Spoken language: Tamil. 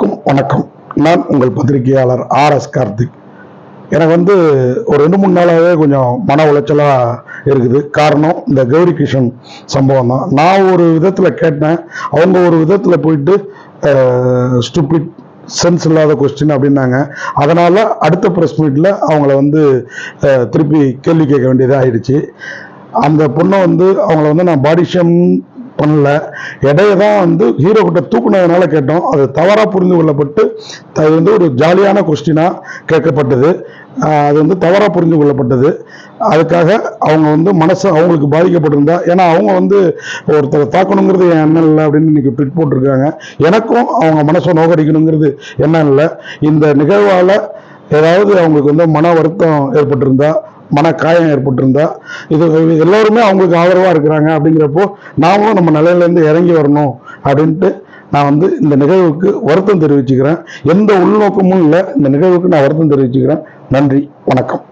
வணக்கம். நான் உங்கள் பத்திரிகையாளர் RS கார்த்திக். எனக்கு ஒரு 2-3 நாளாகவே கொஞ்சம் மன உளைச்சலாக இருக்குது. காரணம் இந்த கௌரி கிஷன் சம்பவம் தான். நான் ஒரு விதத்தில் கேட்டேன், அவங்க ஒரு விதத்தில் போயிட்டு ஸ்டூபிட் சென்ஸ் இல்லாத கொஸ்டின் அப்படின்னாங்க. அதனால் அடுத்த ப்ரெஸ் மீட்டில் அவங்கள திருப்பி கேள்வி கேட்க வேண்டியதாக ஆயிடுச்சு. அந்த பொண்ணை அவங்கள நான் பாடி ஷேம் பண்ணல, இடையே தான் ஹீரோ கிட்ட தூக்குனதுனால கேட்டோம். அது தவறாக புரிந்து கொள்ளப்பட்டு அது ஒரு ஜாலியான கொஸ்டினாக கேட்கப்பட்டது. அது தவறாக புரிந்து கொள்ளப்பட்டது. அதுக்காக அவங்க மனசு அவங்களுக்கு பாதிக்கப்பட்டிருந்தா, ஏன்னா அவங்க ஒருத்தரை தாக்கணுங்கிறது என் எண்ணம் இல்லை அப்படின்னு இன்னைக்கு ட்விட் போட்டிருக்காங்க. எனக்கும் அவங்க மனசை நோக்கடிக்கணுங்கிறது எண்ணம் இல்லை. இந்த நிகழ்வால் ஏதாவது அவங்களுக்கு மன வருத்தம் ஏற்பட்டிருந்தா, மன காயம் ஏற்பட்டிருந்தா, இது எல்லோருமே அவங்களுக்கு ஆதரவாக இருக்கிறாங்க. அப்படிங்கிறப்போ நாமளும் நம்ம நிலையிலேருந்து இறங்கி வரணும் அப்படின்ட்டு நான் இந்த நிகழ்வுக்கு வருத்தம் தெரிவிச்சுக்கிறேன். எந்த உள்நோக்கமும் இல்லை. இந்த நிகழ்வுக்கு நான் வருத்தம் தெரிவிச்சுக்கிறேன். நன்றி, வணக்கம்.